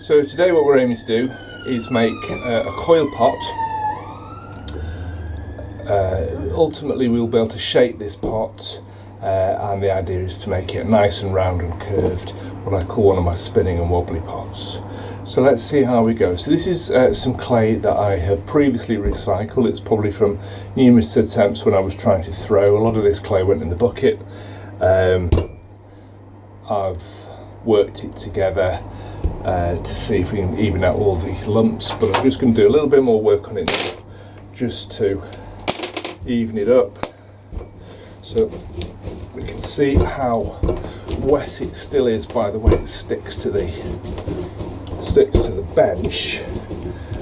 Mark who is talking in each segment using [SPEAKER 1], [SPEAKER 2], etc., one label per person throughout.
[SPEAKER 1] So today what we're aiming to do is make a coil pot. Ultimately we'll be able to shape this pot and the idea is to make it nice and round and curved, what I call one of my spinning and wobbly pots. So let's see how we go. So this is some clay that I have previously recycled. It's probably from numerous attempts when I was trying to throw. A lot of this clay went in the bucket. I've worked it together to see if we can even out all the lumps, but I'm just going to do a little bit more work on it now, just to even it up, so we can see how wet it still is by the way it sticks to the bench.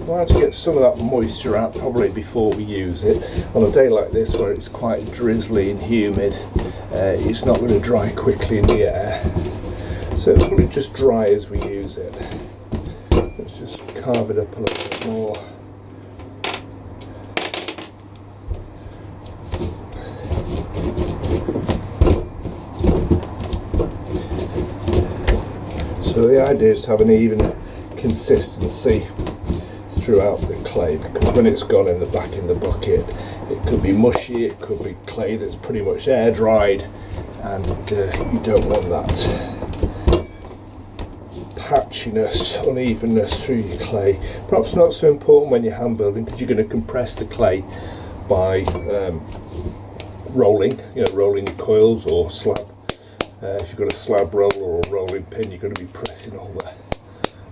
[SPEAKER 1] I'll have to get some of that moisture out probably before we use it. On a day like this where it's quite drizzly and humid, it's not going to dry quickly in the air, so it'll probably just dry as we use it. Let's just carve it up a little bit more. So the idea is to have an even consistency throughout the clay, because when it's gone in the back in the bucket it could be mushy, it could be clay that's pretty much air dried, and you don't want that patchiness, unevenness through your clay. Perhaps not so important when you're hand building, because you're going to compress the clay by rolling your coils or slab. If you've got a slab roller or a rolling pin, you're going to be pressing all the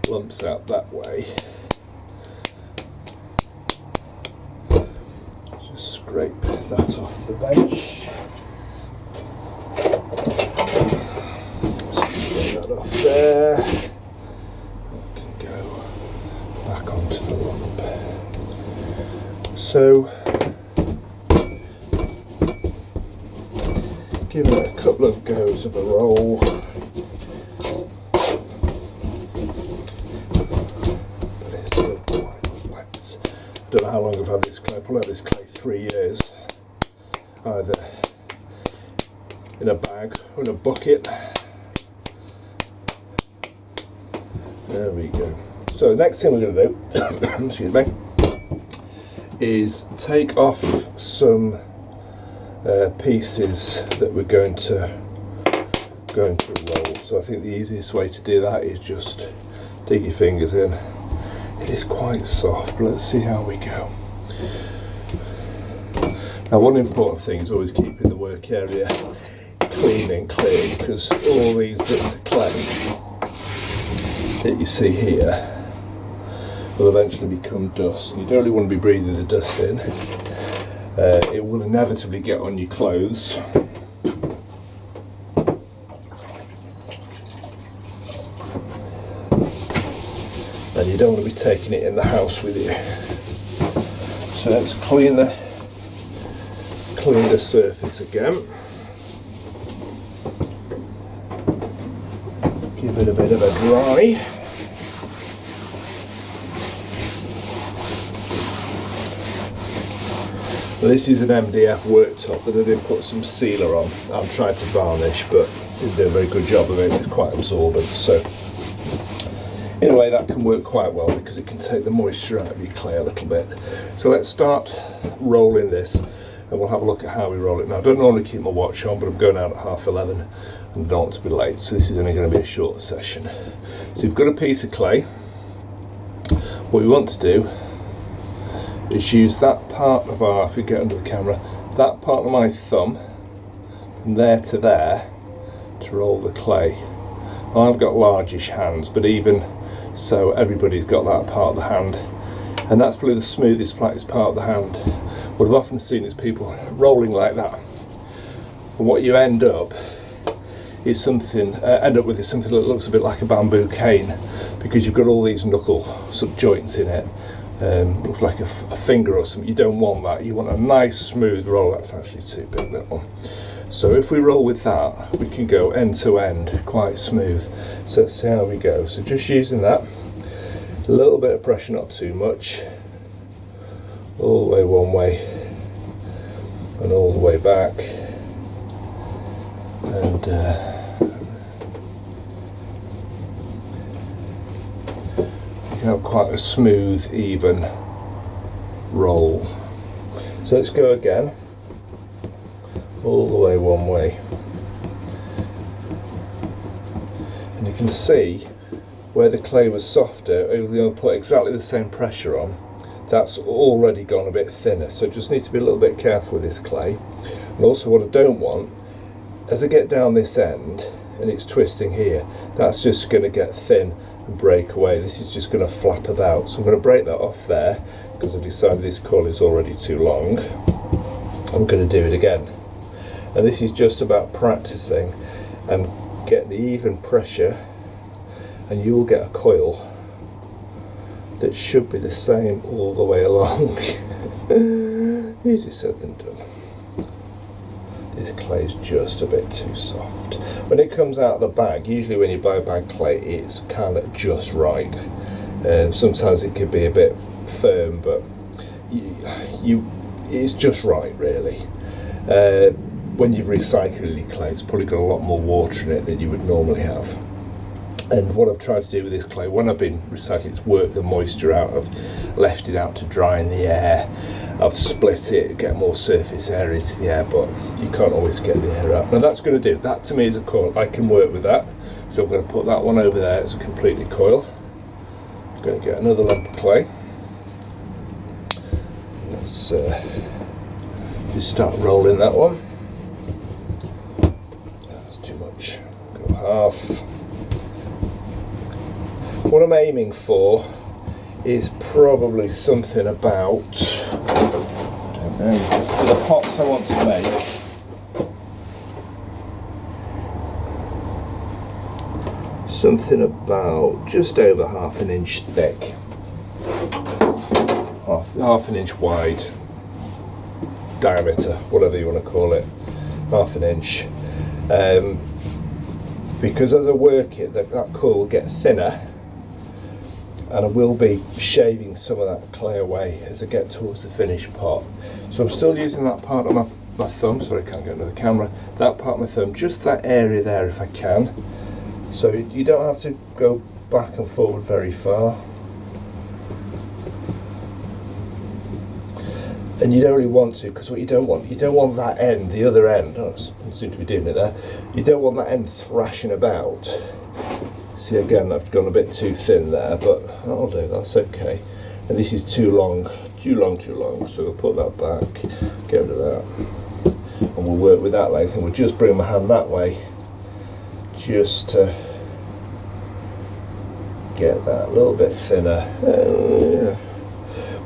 [SPEAKER 1] lumps out that way. Just scrape that off the bench. Just get that off there. That can go back onto the lump. So give it a couple of goes of a roll. But it's still quite wet. I don't know how long I've had this clay. I've probably had this clay 3 years. Either in a bag or in a bucket. There we go. So the next thing we're going to do, excuse me, is take off some pieces that we're going to roll. So I think the easiest way to do that is just dig your fingers in. It is quite soft, but let's see how we go. Now one important thing is always keeping the work area clean and clear, because all these bits of clay that you see here will eventually become dust, and you don't really want to be breathing the dust in. It will inevitably get on your clothes. And you don't want to be taking it in the house with you. So let's clean the surface again. Give it a bit of a dry. Well, this is an MDF worktop that I did put some sealer on. I've tried to varnish but didn't do a very good job of it. It's quite absorbent, so in a way that can work quite well because it can take the moisture out of your clay a little bit. So let's start rolling this and we'll have a look at how we roll it. Now I don't normally keep my watch on, but I'm going out at 11:30 and I don't want to be late, so this is only going to be a short session. So you've got a piece of clay. What we want to do is use that part of our, if we get under the camera, that part of my thumb from there to there to roll the clay. Well, I've got largish hands, but even so everybody's got that part of the hand, and that's probably the smoothest, flattest part of the hand. What I've often seen is people rolling like that, and what you end up with is something that looks a bit like a bamboo cane, because you've got all these knuckle subjoints in it. Looks like a finger or something. You don't want that. You want a nice smooth roll. That's actually too big, that one. So if we roll with that, we can go end to end quite smooth. So let's see how we go. So just using that, a little bit of pressure, not too much, all the way one way and all the way back, and can have quite a smooth, even roll. So let's go again, all the way one way. And you can see where the clay was softer, we're going to put exactly the same pressure on. That's already gone a bit thinner, so just need to be a little bit careful with this clay. And also what I don't want, as I get down this end and it's twisting here, that's just going to get thin and break away. This is just going to flap about, so I'm going to break that off there because I've decided this coil is already too long. I'm going to do it again, and this is just about practicing and get the even pressure, and you will get a coil that should be the same all the way along. Easier said than done. This clay is just a bit too soft. When it comes out of the bag, usually when you buy bag clay, it's kind of just right. Sometimes it could be a bit firm, but it's just right, really. When you've recycled your clay, it's probably got a lot more water in it than you would normally have. And what I've tried to do with this clay, when I've been recycling, it's worked the moisture out. I've left it out to dry in the air. I've split it, get more surface area to the air, but you can't always get the air out. Now that's going to do. That to me is a coil. I can work with that. So I'm going to put that one over there as a completely coil. I'm going to get another lump of clay. Let's just start rolling that one. That's too much. Go half. What I'm aiming for is probably something about, I don't know, for the pots I want to make, something about just over half an inch thick, half an inch wide, diameter, whatever you want to call it, half an inch. Because as I work it, that coil will get thinner, and I will be shaving some of that clay away as I get towards the finished pot. So I'm still using that part of my thumb, sorry I can't get into the camera, that part of my thumb, just that area there if I can. So you don't have to go back and forward very far. And you don't really want to, because what you don't want that end, the other end, oh, I seem to be doing it there, you don't want that end thrashing about. See, again, I've gone a bit too thin there, but that'll do, that's okay. And this is too long, so we'll put that back, get rid of that. And we'll work with that length, and we'll just bring my hand that way, just to get that a little bit thinner.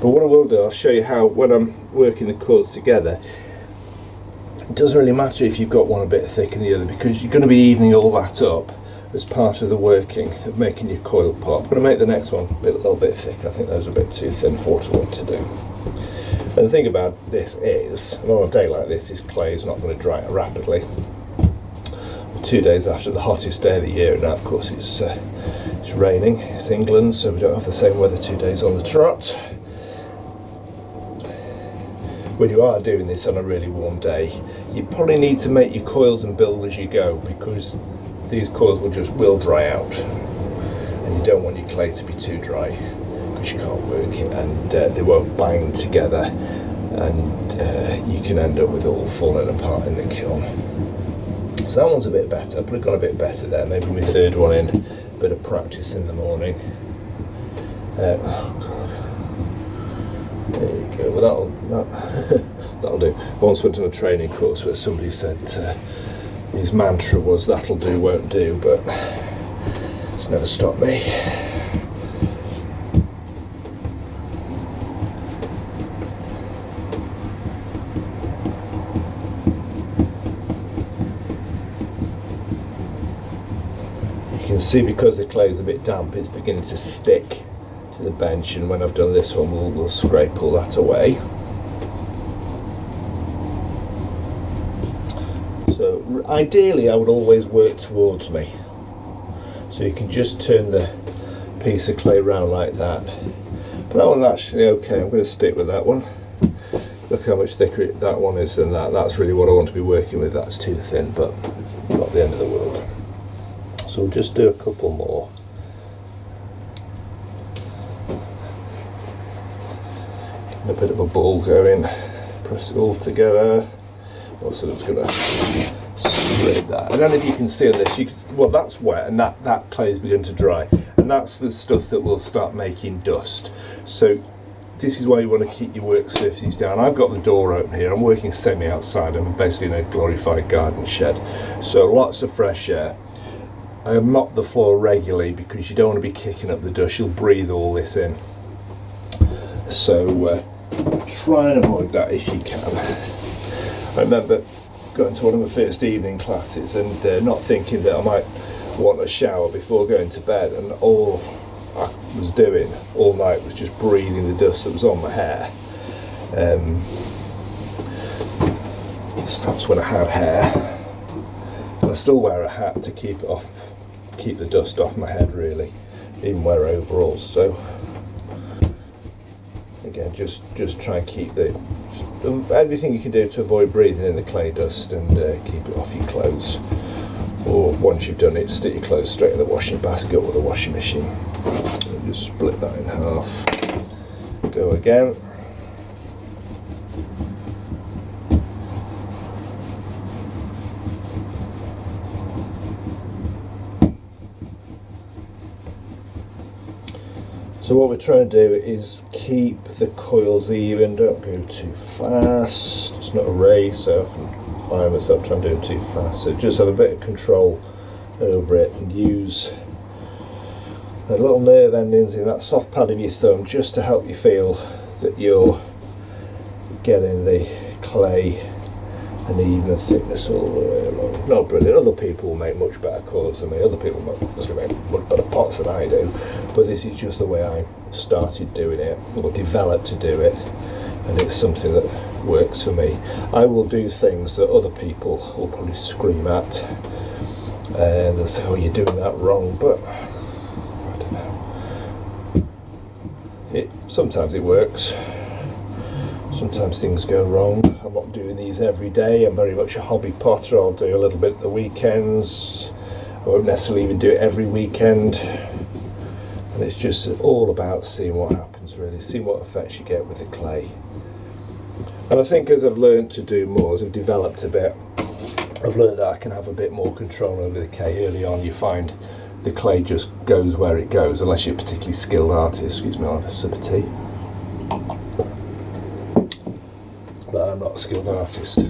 [SPEAKER 1] But what I will do, I'll show you how, when I'm working the coils together, it doesn't really matter if you've got one a bit thick and the other, because you're going to be evening all that up as part of the working of making your coil pot. I'm going to make the next one a little bit thicker. I think those are a bit too thin for what I want to do. And the thing about this is, on a day like this clay is not going to dry out rapidly. 2 days after the hottest day of the year, and now of course it's raining, it's England, so we don't have the same weather 2 days on the trot. When you are doing this on a really warm day, you probably need to make your coils and build as you go, because these coils will dry out, and you don't want your clay to be too dry because you can't work it, and they won't bind together, and you can end up with it all falling apart in the kiln. So that one's a bit better. I've probably got a bit better there. Maybe my third one in, a bit of practice in the morning. There you go. Well, that'll do. I once went on a training course where somebody said his mantra was "that'll do, won't do," but it's never stopped me. You can see, because the clay is a bit damp, it's beginning to stick to the bench, and when I've done this one, we'll scrape all that away. So ideally I would always work towards me, so you can just turn the piece of clay round like that. But that one's actually okay. I'm going to stick with that one. Look how much thicker that one is than that. That's really what I want to be working with. That's too thin, but not the end of the world. So we'll just do a couple more. a bit of a ball going. Press it all together. Also, I'm just going to spread that. I don't know if you can see on this. You can, well, that's wet, and that clay is beginning to dry, and that's the stuff that will start making dust. So this is why you want to keep your work surfaces down. I've got the door open here. I'm working semi outside. I'm basically in a glorified garden shed, so lots of fresh air. I mop the floor regularly because you don't want to be kicking up the dust. You'll breathe all this in. So try and avoid that if you can. I remember going to one of my first evening classes and not thinking that I might want a shower before going to bed, and all I was doing all night was just breathing the dust that was on my hair. So that's when I had hair, and I still wear a hat to keep the dust off my head, really, even wear overalls. So again, just try and keep everything you can do to avoid breathing in the clay dust, and keep it off your clothes. Or once you've done it, stick your clothes straight in the washing basket or the washing machine. And just split that in half. Go again. So what we're trying to do is keep the coils even, don't go too fast. It's not a race, so I often find myself trying to do it too fast. So just have a bit of control over it, and use the little nerve endings in that soft pad of your thumb just to help you feel that you're getting the clay an even thickness all the way along. Not brilliant. Other people will make much better colours than me. Other people obviously make much better pots than I do. But this is just the way I started doing it, or developed to do it, and it's something that works for me. I will do things that other people will probably scream at, and they'll say, "Oh, you're doing that wrong," but I don't know. Sometimes it works. Sometimes things go wrong. I'm not doing these every day. I'm very much a hobby potter. I'll do a little bit at the weekends. I won't necessarily even do it every weekend. And it's just all about seeing what happens, really, seeing what effects you get with the clay. And I think as I've learned to do more, as I've developed a bit, I've learned that I can have a bit more control over the clay. Early on, you find the clay just goes where it goes, unless you're a particularly skilled artist. Excuse me, I'll have a sip of tea. But I'm not a skilled artist. I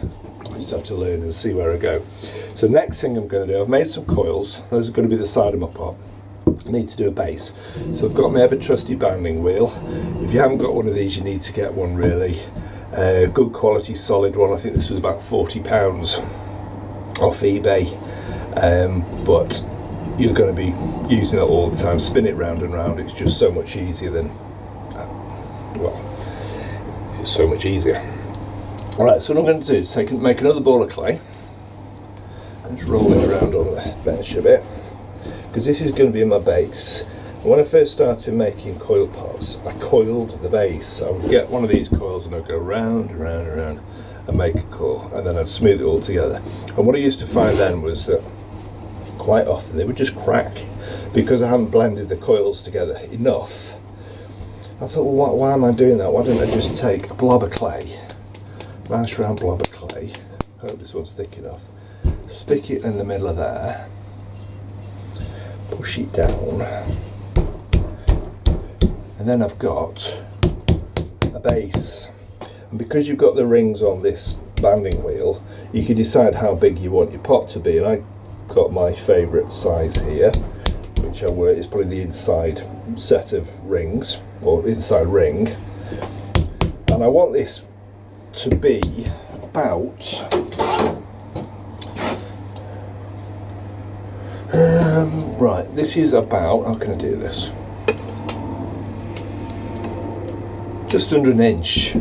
[SPEAKER 1] just have to learn and see where I go. So next thing I'm going to do, I've made some coils. Those are going to be the side of my pot. I need to do a base. So I've got my ever trusty banding wheel. If you haven't got one of these, you need to get one, really. Good quality solid one. I think this was about £40 off eBay. But you're going to be using it all the time. Spin it round and round. It's just so much easier than, well, it's so much easier. Alright, so what I'm going to do is make another ball of clay and just roll it around on the bench a bit, because this is going to be my base. And when I first started making coil pots, I coiled the base. I would get one of these coils and I'd go round and round and round and make a coil, and then I'd smooth it all together. And what I used to find then was that quite often they would just crack because I hadn't blended the coils together enough. I thought, well, why am I doing that? Why don't I just take a blob of clay, nice round blob of clay, hope this one's thick enough, stick it in the middle of there, push it down, and then I've got a base. And because you've got the rings on this banding wheel, you can decide how big you want your pot to be. And I got my favourite size here, which I work is probably the inside set of rings, or inside ring. And I want this to be about right, this is about, how can I do this? Just under an inch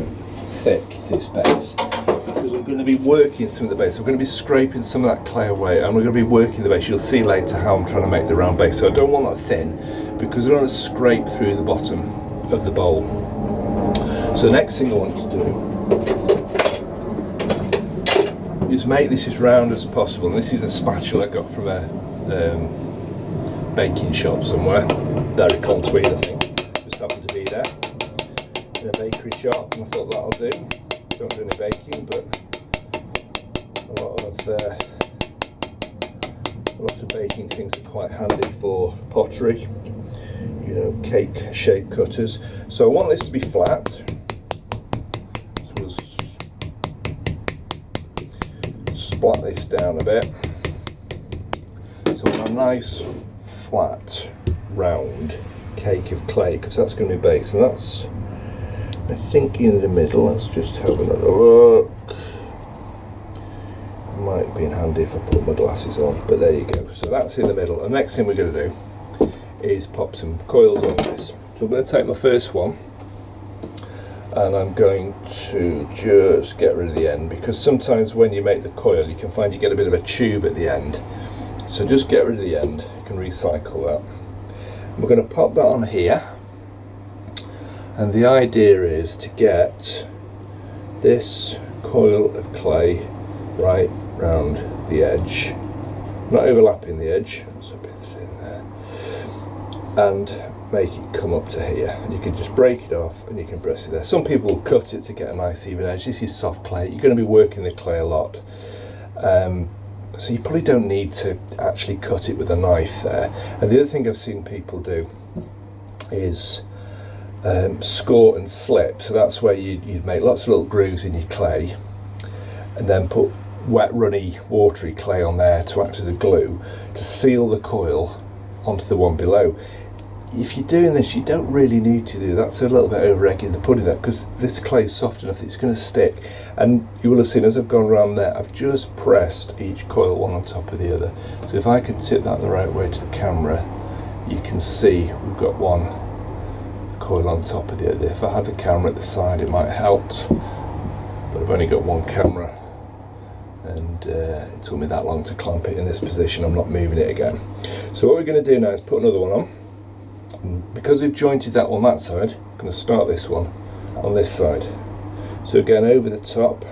[SPEAKER 1] thick, this base, because I'm going to be working some of the base. I'm going to be scraping some of that clay away, and we're going to be working the base. You'll see later how I'm trying to make the round base. So I don't want that thin, because I don't want to scrape through the bottom of the bowl. So the next thing I want to do is make this as round as possible. And this is a spatula I got from a baking shop somewhere. Very Contweed, I think. Just happened to be there. in a bakery shop, and I thought that'll do. Don't do any baking, but a lot of baking things are quite handy for pottery, you know, cake shape cutters. So I want this to be flat. So we'll splat this down a bit. So I want a nice flat round cake of clay, because that's going to be base, and that's, I think, in the middle. Let's just have another look. Might be handy if I put my glasses on, but there you go. So that's in the middle. The next thing we're going to do is pop some coils on this. So I'm going to take my first one, and I'm going to just get rid of the end, because sometimes when you make the coil you can find you get a bit of a tube at the end. So just get rid of the end, you can recycle that. We're going to pop that on here, and the idea is to get this coil of clay right round the edge, not overlapping the edge, it's a bit thin there, and make it come up to here. And you can just break it off and you can press it there. Some people will cut it to get a nice even edge. This is soft clay, you're going to be working the clay a lot, so you probably don't need to actually cut it with a knife there. And the other thing I've seen people do is score and slip. So that's where you'd make lots of little grooves in your clay, and then put wet, runny, watery clay on there to act as a glue to seal the coil onto the one below. If you're doing this, you don't really need to do that. That's a little bit over egging the pudding there, because this clay is soft enough that it's going to stick. And you will have seen, as I've gone around there, I've just pressed each coil one on top of the other. So if I can tip that the right way to the camera, you can see we've got one coil on top of the other. If I had the camera at the side, it might help, but I've only got one camera, and it took me that long to clamp it in this position. I'm not moving it again. So what we're going to do now is put another one on. And because we've jointed that on that side, I'm going to start this one on this side. So again, over the top,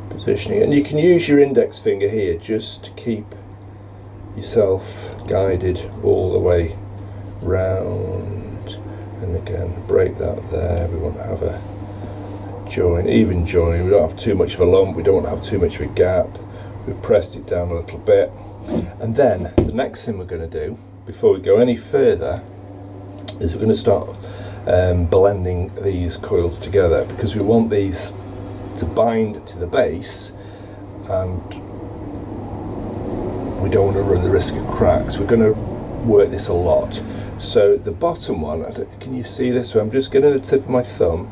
[SPEAKER 1] positioning it, and you can use your index finger here just to keep yourself guided all the way round. And again, break that there. We want to have a join, even join. We don't have too much of a lump, we don't want to have too much of a gap. We've pressed it down a little bit, and then the next thing we're going to do before we go any further is we're going to start blending these coils together, because we want these to bind to the base, and we don't want to run the risk of cracks. We're going to work this a lot. So the bottom one, can you see this? So I'm just getting the tip of my thumb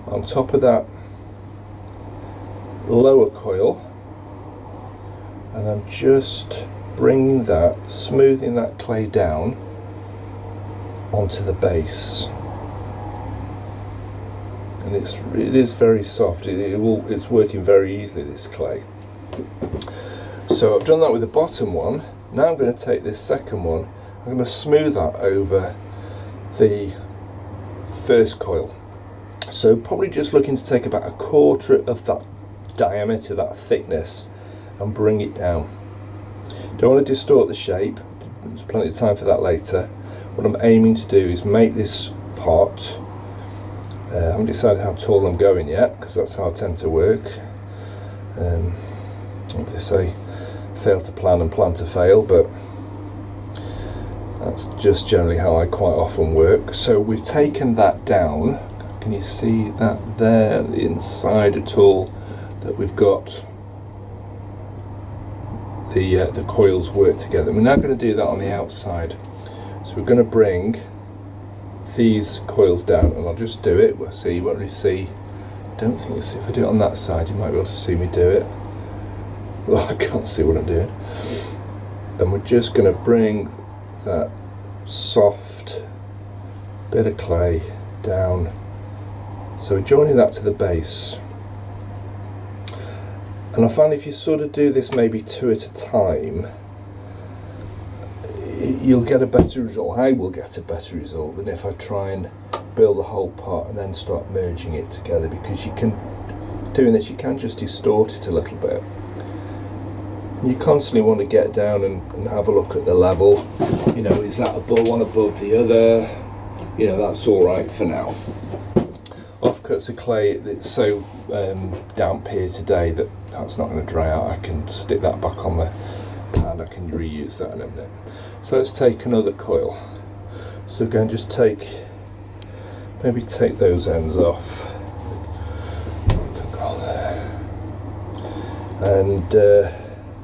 [SPEAKER 1] on top of that lower coil, and I'm just bringing that, smoothing that clay down onto the base. And it is very soft. It's working very easily, this clay. So I've done that with the bottom one. Now I'm going to take this second one, I'm going to smooth that over the first coil. So probably just looking to take about a quarter of that diameter, that thickness, and bring it down. Don't want to distort the shape, there's plenty of time for that later. What I'm aiming to do is make this pot, I haven't decided how tall I'm going yet, because that's how I tend to work. Like they say, fail to plan and plan to fail, but that's just generally how I quite often work. So we've taken that down. Can you see that there, the inside at all, that we've got the coils work together. We're now going to do that on the outside. So we're going to bring these coils down, and I'll just do it. We'll see, you won't really see. I don't think you'll see. If I do it on that side, you might be able to see me do it. Well, I can't see what I'm doing. And we're just going to bring that soft bit of clay down. So we're joining that to the base. And I find if you sort of do this maybe two at a time, you'll get a better result. I will get a better result than if I try and build the whole pot and then start merging it together, because you can, doing this, you can just distort it a little bit. You constantly want to get down and have a look at the level. You know, is that above one above the other? you know, that's all right for now. Offcuts of clay, it's so damp here today that that's not going to dry out. I can stick that back on there and I can reuse that in a minute. So let's take another coil. So again, just maybe take those ends off. And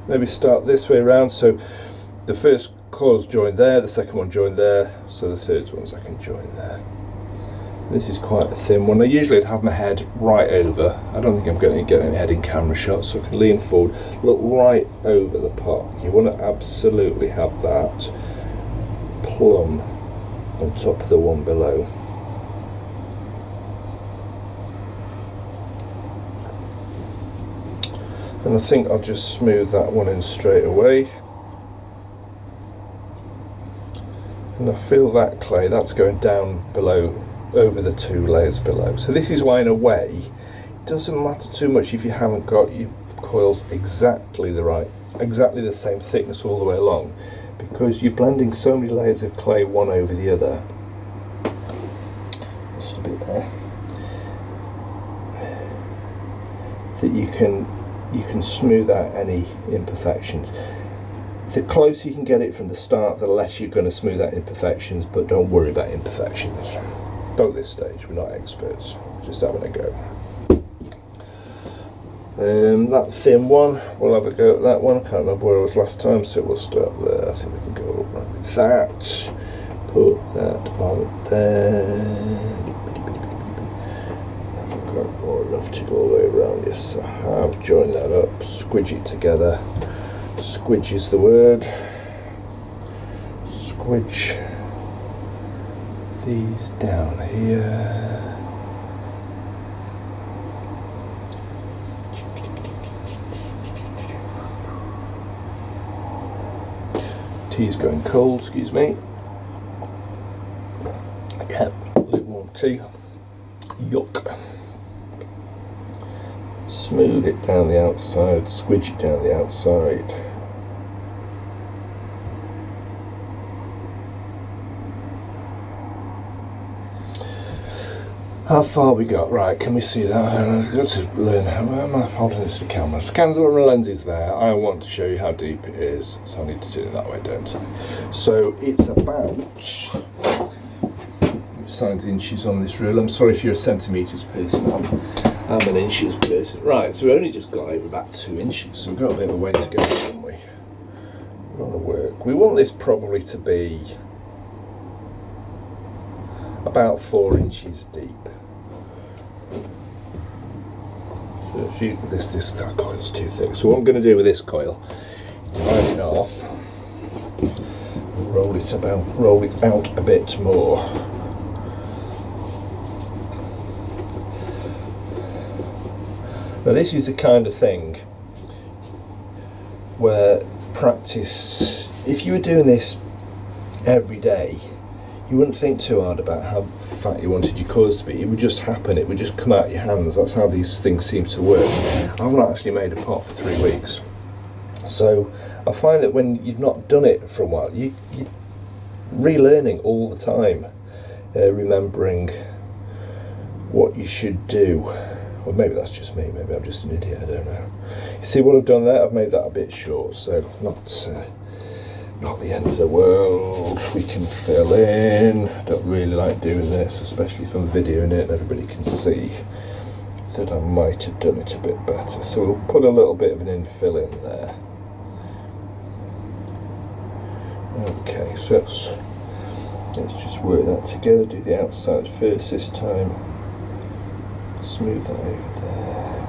[SPEAKER 1] maybe start this way around. So the first coil's joined there, the second one joined there, so the third ones I can join there. This is quite a thin one. Usually I'd have my head right over. I don't think I'm going to get any head in camera shot, so I can lean forward, look right over the pot. You want to absolutely have that plumb on top of the one below. And I think I'll just smooth that one in straight away. And I feel that clay, that's going down below, over the two layers below. So this is why, in a way, it doesn't matter too much if you haven't got your coils exactly the same thickness all the way along, because you're blending so many layers of clay one over the other. Just a bit there. That you can smooth out any imperfections. The closer you can get it from the start, the less you're going to smooth out imperfections, but don't worry about imperfections. Not at this stage, we're not experts, just having a go. That thin one, we'll have a go at that one. I can't remember where I was last time, so we'll start there. I think we can go right with that. Put that on there. I've got more enough to go all the way around. Yes, I have. Join that up, squidge it together. Squidge is the word. Squidge these down here. Tea's going cold, excuse me. Yeah, lukewarm tea. Yuck. Smooth it down the outside, squidge it down the outside. How far we got? Right, can we see that? I've got to learn how am I holding this to the camera. Scanner lens is there. I want to show you how deep it is, so I need to do it that way, don't I? So it's about, signs inches on this rule. I'm sorry if you're a centimetres person. I'm an inches person. Right, so we only just got over about 2 inches, so we've got a bit of a way to go, haven't we? A lot of work. We want this probably to be about 4 inches deep. That coil's too thick. So what I'm going to do with this coil, divide it off, roll it out a bit more. Now this is the kind of thing where practice, if you were doing this every day, you wouldn't think too hard about how fat you wanted your coils to be. It would just happen, it would just come out of your hands. That's how these things seem to work. I haven't actually made a pot for 3 weeks. So I find that when you've not done it for a while, you're relearning all the time, remembering what you should do. Well, maybe that's just me, maybe I'm just an idiot, I don't know. You see what I've done there? I've made that a bit short, so not the end of the world. We can fill in. I don't really like doing this, especially if I'm videoing it and everybody can see that I might have done it a bit better. So we'll put a little bit of an infill in there. Okay, so let's just work that together. Do the outside first this time. Smooth that over there.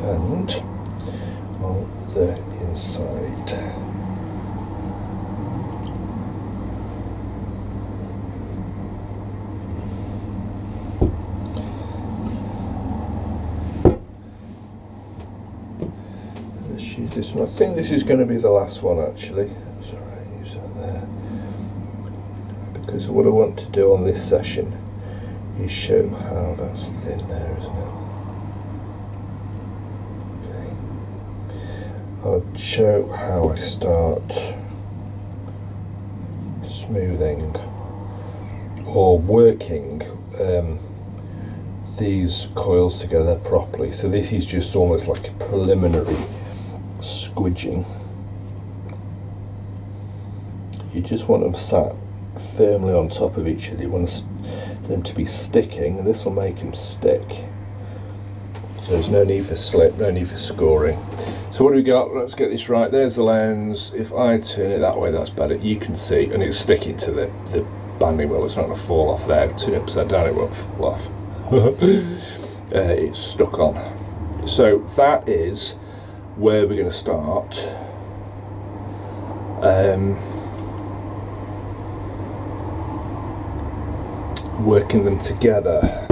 [SPEAKER 1] And on the inside. Let's use this one. I think this is going to be the last one actually. Sorry, use that there. Because what I want to do on this session is show how that's thin there, isn't it? I'll show how I start smoothing or working these coils together properly. So this is just almost like a preliminary squidging. You just want them sat firmly on top of each other. You want them to be sticking, and this will make them stick. So there's no need for slip, no need for scoring. So what do we got? Let's get this right. There's the lens. If I turn it that way, that's better. You can see, and it's sticking to the banding wheel. It's not going to fall off there. Turn it upside down, it won't fall off. It's stuck on. So that is where we're going to start. Working them together.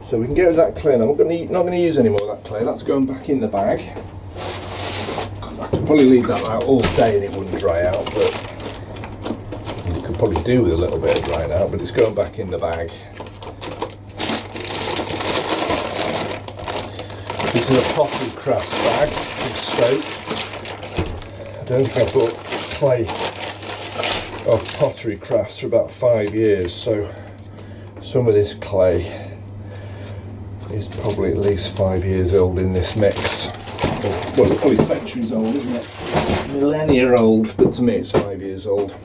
[SPEAKER 1] So we can get rid of that clay. I'm not going to use any more of that clay. That's going back in the bag. I could probably leave that out all day and it wouldn't dry out, but you could probably do with a little bit of drying out, but it's going back in the bag. This is a pottery crafts bag in Stoke. I don't think I bought clay of pottery crafts for about 5 years, so some of this clay is probably at least 5 years old in this mix. Well, it's probably centuries old, isn't it? Millennia old, but to me it's 5 years old.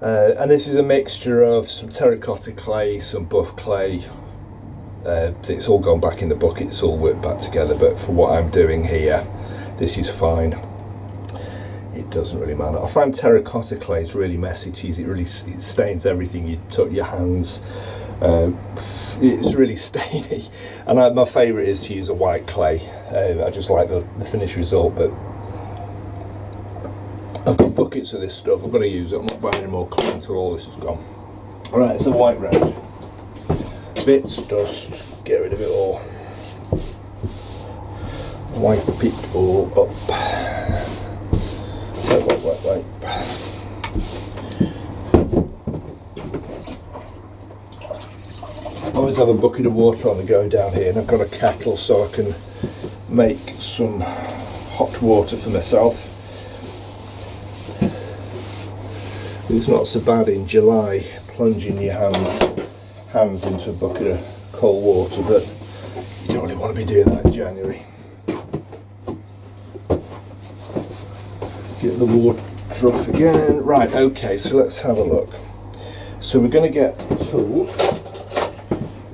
[SPEAKER 1] And this is a mixture of some terracotta clay, some buff clay. It's all gone back in the bucket, it's all worked back together, but for what I'm doing here, this is fine. It doesn't really matter. I find terracotta clay is really messy to use. It stains everything. You touch your hands. It's really stainy. And my favourite is to use a white clay. I just like the finished result, but I've got buckets of this stuff. I've got to use it. I'm not buying any more clay until all this is gone. Alright, it's a white round. Bits, dust, get rid of it all. Wipe it all up. Wipe. I always have a bucket of water on the go down here, and I've got a kettle so I can make some hot water for myself. It's not so bad in July plunging your hands into a bucket of cold water, but you don't really want to be doing that in January. Get the water off again. Right, okay, so let's have a look. So we're going to get a tool,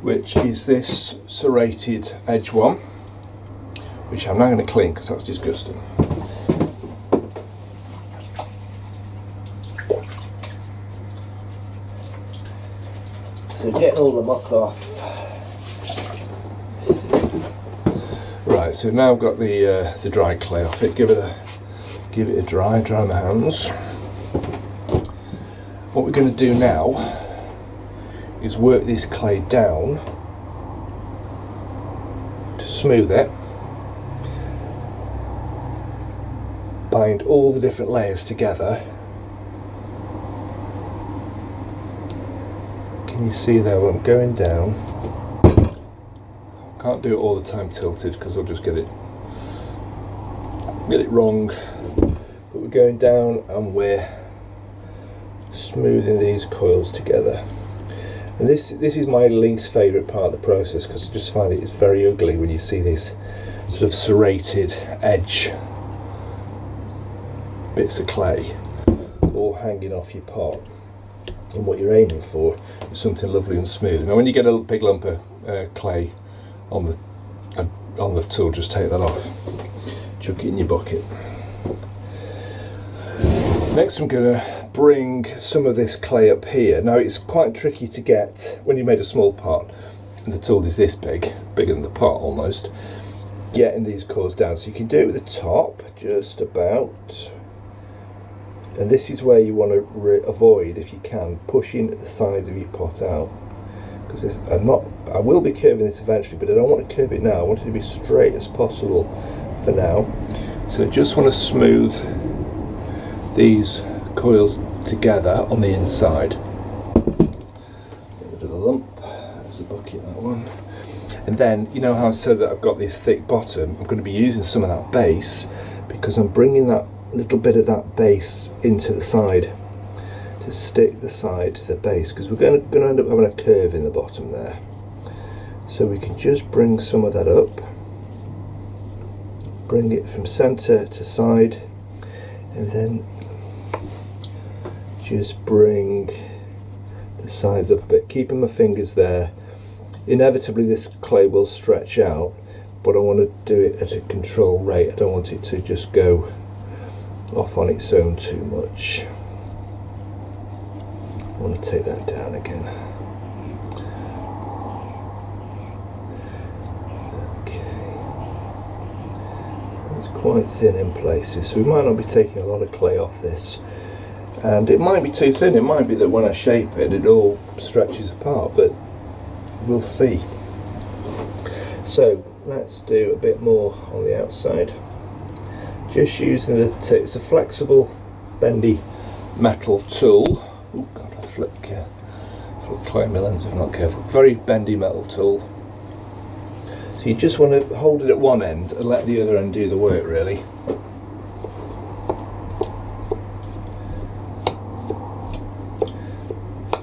[SPEAKER 1] which is this serrated edge one, which I'm now going to clean because that's disgusting. So getting all the muck off. Right, so now I've got the dry clay off it. Give it a dry my hands. What we're going to do now is work this clay down to smooth it, bind all the different layers together. Can you see there when I'm going down? I can't do it all the time tilted because I'll just get it wrong. But we're going down and we're smoothing these coils together. And this is my least favourite part of the process because I just find it's very ugly when you see these sort of serrated edge bits of clay all hanging off your pot. And what you're aiming for is something lovely and smooth. Now when you get a big lump of clay on the tool, just take that off, chuck it in your bucket. Next I'm going to bring some of this clay up here. Now it's quite tricky to get when you made a small pot and the tool is this big, bigger than the pot almost, getting these coils down. So you can do it with the top, just about. And this is where you want to avoid, if you can, pushing the sides of your pot out. Because I will be curving this eventually, but I don't want to curve it now. I want it to be straight as possible for now. So I just want to smooth these coils together on the inside. Get rid of the lump. There's a bucket, that one. And then, you know how I said that I've got this thick bottom, I'm going to be using some of that base because I'm bringing that little bit of that base into the side to stick the side to the base, because we're going to end up having a curve in the bottom there. So we can just bring some of that up, bring it from centre to side, and then just bring the sides up a bit, keeping my fingers there. Inevitably this clay will stretch out, but I want to do it at a controlled rate. I don't want it to just go off on its own too much. I want to take that down again. Okay. It's quite thin in places, so we might not be taking a lot of clay off this. And it might be too thin, it might be that when I shape it, it all stretches apart, but we'll see. So let's do a bit more on the outside. Just using it's a flexible, bendy metal tool. Oh God, I flick clay my lens if I'm not careful. Very bendy metal tool. So you just want to hold it at one end and let the other end do the work, really.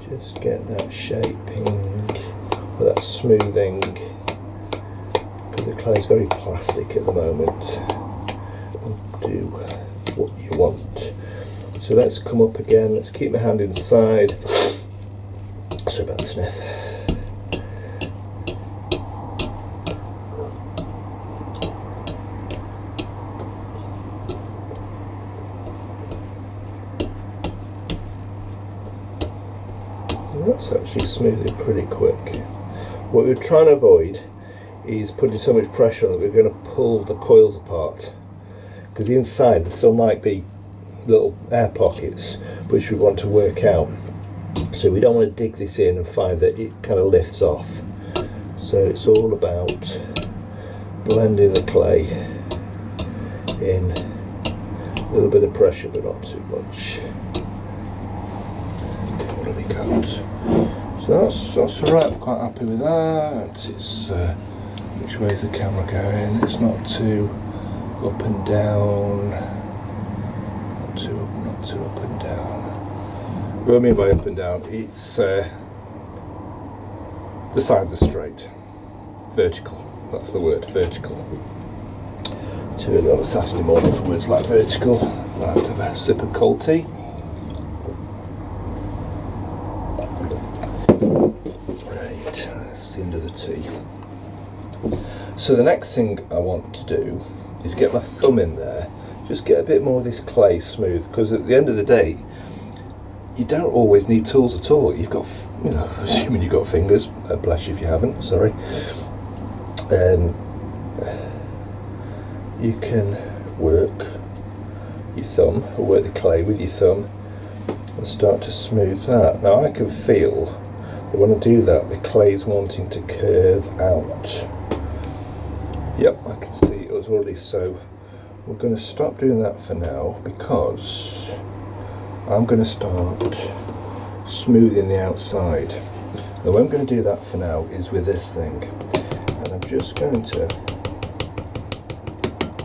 [SPEAKER 1] Just get that shaping, or that smoothing, because the clay is very plastic at the moment. Do what you want. So let's come up again, let's keep my hand inside. Sorry about the sniff. That's actually smoothing pretty quick. What we're trying to avoid is putting so much pressure on that we're going to pull the coils apart, because the inside there still might be little air pockets which we want to work out. So we don't want to dig this in and find that it kind of lifts off. So it's all about blending the clay in, a little bit of pressure but not too much. What have we got? So that's alright, I'm quite happy with that. It's which way is the camera going? It's not too up and down, not too up and down. What I mean by up and down, it's the sides are straight, vertical. That's the word, vertical. Too early on a Saturday morning for words like vertical. I'll have to have a sip of cold tea. Right, that's the end of the tea. So the next thing I want to do is get my thumb in there, just get a bit more of this clay smooth, because at the end of the day you don't always need tools at all. You've got, you know, assuming you've got fingers, bless you if you haven't, sorry. You can work your thumb, or work the clay with your thumb and start to smooth that. Now I can feel that when I do that the clay's wanting to curve out. Yep, I can see it was already, so we're going to stop doing that for now, because I'm going to start smoothing the outside. The way I'm going to do that for now is with this thing, and I'm just going to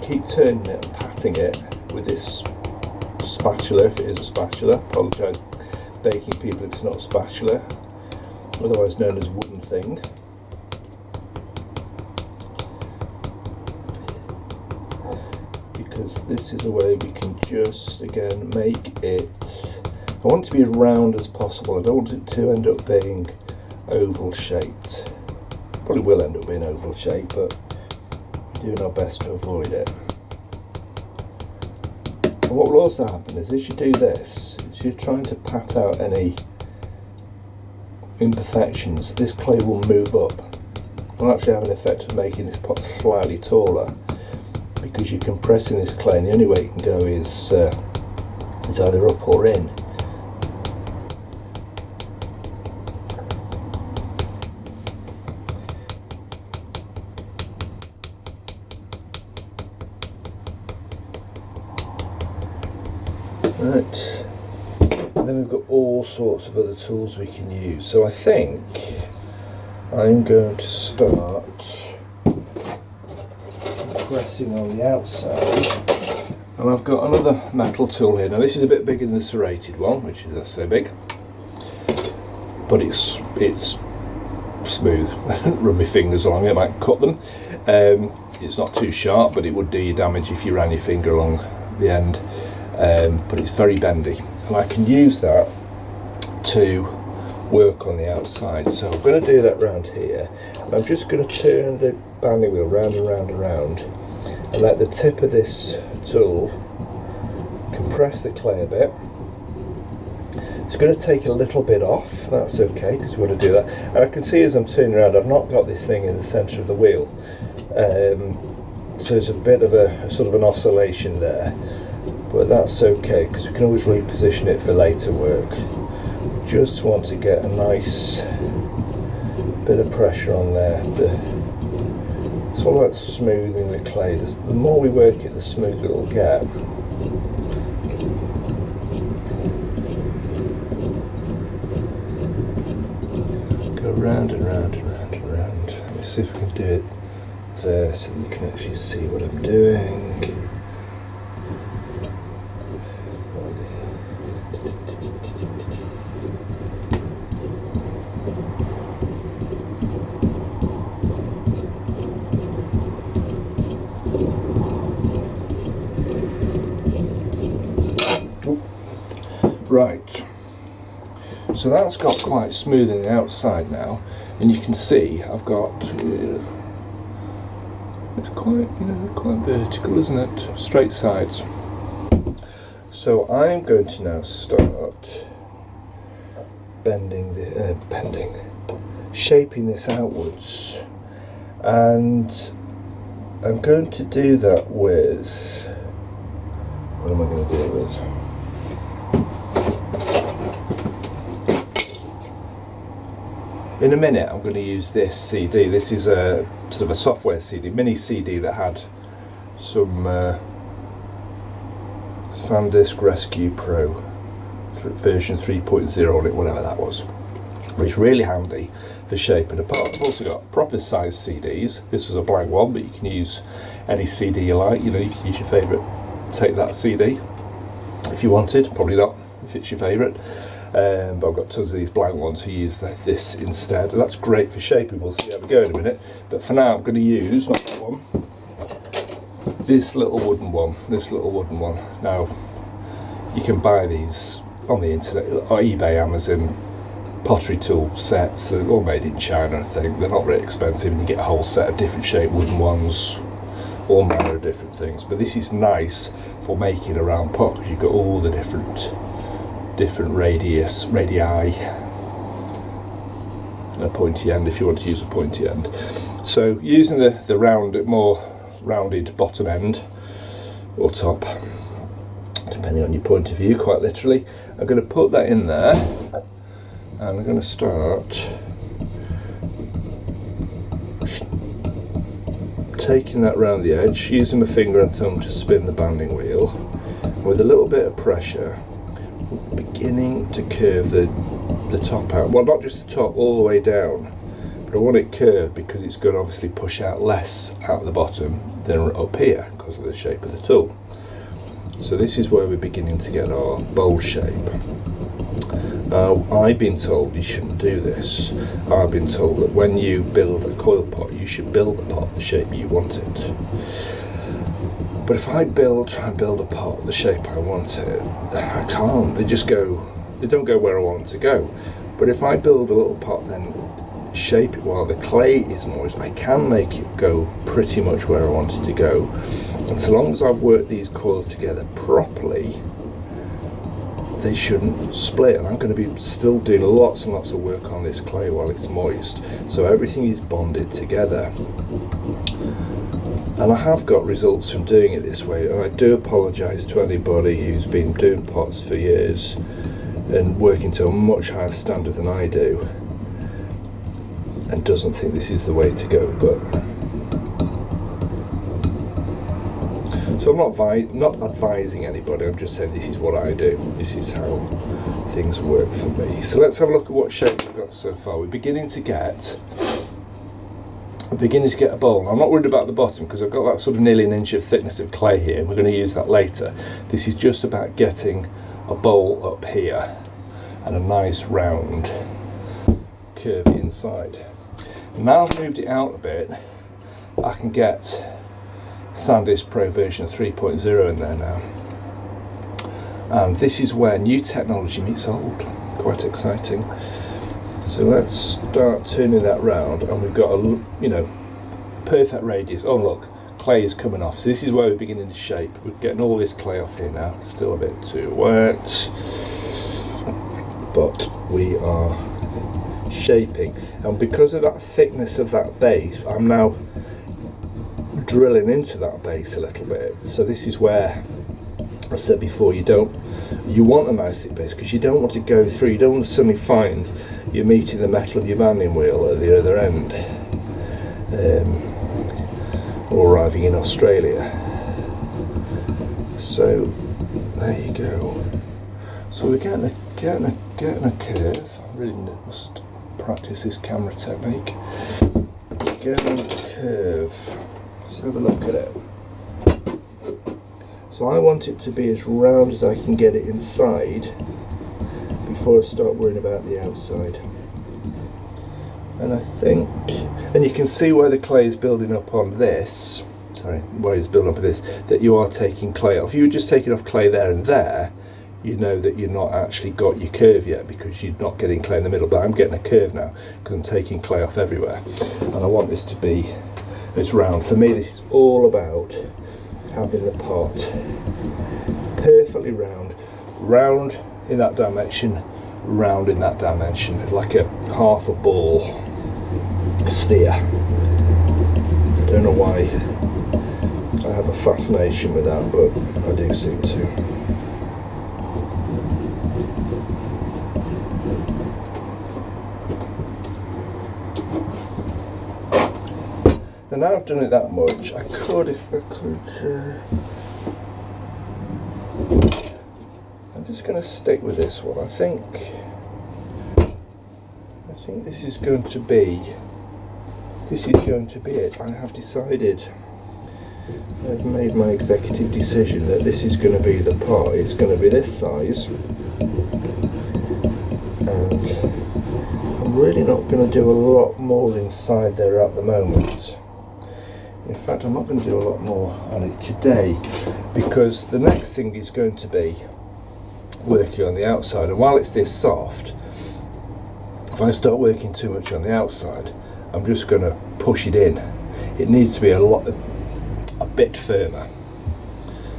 [SPEAKER 1] keep turning it and patting it with this spatula, if it is a spatula. Apologise baking people if it's not a spatula, otherwise known as wooden thing. Because this is a way we can just, again, make it, I want it to be as round as possible. I don't want it to end up being oval shaped. Probably will end up being oval shaped, but we're doing our best to avoid it. And what will also happen is, as you do this, as you're trying to pat out any imperfections, this clay will move up. It'll actually have an effect of making this pot slightly taller, because you're compressing this clay, and the only way it can go is either up or in. Right, and then we've got all sorts of other tools we can use. So I think I'm going to start pressing on the outside. And I've got another metal tool here. Now this is a bit bigger than the serrated one, which is so big, but it's smooth. Run my fingers along it, might cut them. It's not too sharp, but it would do you damage if you ran your finger along the end. But it's very bendy, and I can use that to work on the outside. So I'm going to do that round here, and I'm just going to turn the banding wheel round and round and round, and let the tip of this tool compress the clay a bit. It's going to take a little bit off, that's okay, because we want to do that. And I can see as I'm turning around, I've not got this thing in the centre of the wheel, so there's a bit of a sort of an oscillation there, but that's okay because we can always reposition it for later work. Just want to get a nice bit of pressure on there. It's all about smoothing the clay. The more we work it, the smoother it'll get. Go round and round and round and round. Let me see if we can do it there so that you can actually see what I'm doing. Right, so that's got quite smooth in the outside now, and you can see I've got it's quite vertical, isn't it? Straight sides. So I'm going to now start shaping this outwards, and I'm going to do that with, what am I going to do it with? In a minute I'm going to use this CD. This is a sort of a software CD, mini CD that had some SanDisk Rescue Pro version 3.0 on it, whatever that was. But it's really handy for shaping a part. I've also got proper size CDs. This was a blank one, but you can use any CD you like. You know, you can use your favourite, take that CD if you wanted, probably not if it's your favourite. But I've got tons of these blank ones who use this instead, and that's great for shaping. We'll see how we go in a minute, but for now I'm going to use, not that one, this little wooden one. Now you can buy these on the internet, or eBay, Amazon, pottery tool sets. They're all made in China, I think. They're not very expensive, and you get a whole set of different shaped wooden ones, all manner of different things. But this is nice for making a round pot because you've got all the different radii, and a pointy end if you want to use a pointy end. So using the more rounded bottom end or top, depending on your point of view, quite literally, I'm going to put that in there, and I'm going to start taking that round the edge, using my finger and thumb to spin the banding wheel. With a little bit of pressure, beginning to curve the top out. Well, not just the top, all the way down, but I want it curved because it's going to obviously push out less out the bottom than up here because of the shape of the tool. So this is where we're beginning to get our bowl shape. Now, I've been told you shouldn't do this. I've been told that when you build a coil pot, you should build the pot the shape you want it. But if I try and build a pot the shape I want it, I can't. They don't go where I want them to go. But if I build a little pot, then shape it while the clay is moist, I can make it go pretty much where I want it to go. And so long as I've worked these coils together properly, they shouldn't split. And I'm going to be still doing lots and lots of work on this clay while it's moist. So everything is bonded together. And I have got results from doing it this way, and I do apologise to anybody who's been doing pots for years and working to a much higher standard than I do and doesn't think this is the way to go. But so I'm not advising anybody, I'm just saying this is what I do, this is how things work for me. So let's have a look at what shape we've got so far. We're beginning to get we're beginning to get a bowl. I'm not worried about the bottom because I've got that sort of nearly an inch of thickness of clay here, and we're going to use that later. This is just about getting a bowl up here and a nice round curvy inside. Now I've moved it out a bit, I can get SanDisk Pro version 3.0 in there now. And this is where new technology meets old. Quite exciting. So let's start turning that round, and we've got a perfect radius. Oh look, clay is coming off. So this is where we're beginning to shape. We're getting all this clay off here now. Still a bit too wet, but we are shaping. And because of that thickness of that base, I'm now drilling into that base a little bit. So this is where I said before, you want a nice thick base because you don't want to go through, you don't want to suddenly find you're meeting the metal of your banding wheel at the other end, or arriving in Australia. So there you go. So we're getting a curve. I really must practice this camera technique. Getting a curve. Let's have a look at it. So I want it to be as round as I can get it inside before I start worrying about the outside. And I think, and you can see where the clay is building up on this, where it's building up on this, that you are taking clay off. If you were just taking off clay there and there, you know that you're not actually got your curve yet because you're not getting clay in the middle, but I'm getting a curve now because I'm taking clay off everywhere. And I want this to be as round. For me, this is all about having the pot perfectly round in that dimension, round in that dimension, like a half a ball sphere. I don't know why I have a fascination with that, but I do seem to. And now I've done it that much, I could, if I could, I'm just going to stick with this one. I think this is going to be it. I have decided, I've made my executive decision that this is going to be the part. It's going to be this size, and I'm really not going to do a lot more inside there at the moment. In fact, I'm not going to do a lot more on it today because the next thing is going to be working on the outside. And while it's this soft, if I start working too much on the outside, I'm just going to push it in. It needs to be a bit firmer,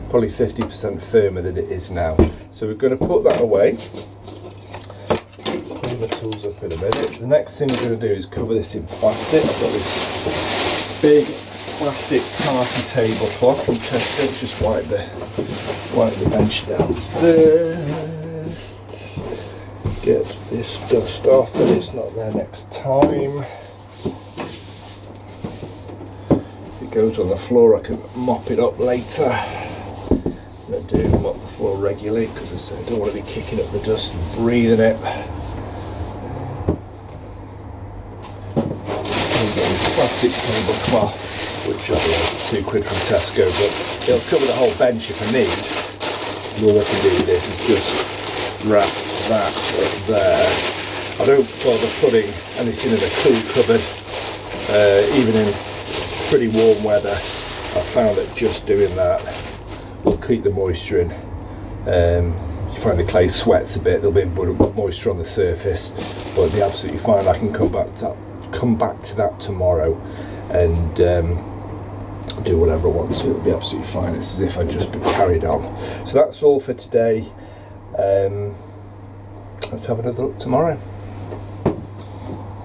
[SPEAKER 1] probably 50% firmer than it is now. So we're going to put that away. Clean the tools up in a minute. The next thing we're going to do is cover this in plastic. I've got this big plastic party tablecloth from Tesco. Let's just wipe the bench down first. Get this dust off, but it's not there next time. If it goes on the floor, I can mop it up later. I do mop the floor regularly because I say I don't want to be kicking up the dust and breathing it. Plastic tablecloth, which I don't know, £2 from Tesco, but it'll cover the whole bench if I need. And all I can do with this is just wrap that up there. I don't bother putting anything in a cool cupboard, even in pretty warm weather. I found that just doing that will keep the moisture in. You find the clay sweats a bit, there'll be a bit of moisture on the surface, but it'll be absolutely fine. I can come back to that tomorrow and do whatever I want to. It'll be absolutely fine. It's as if I'd just been carried on. So that's all for today. Let's have another look tomorrow.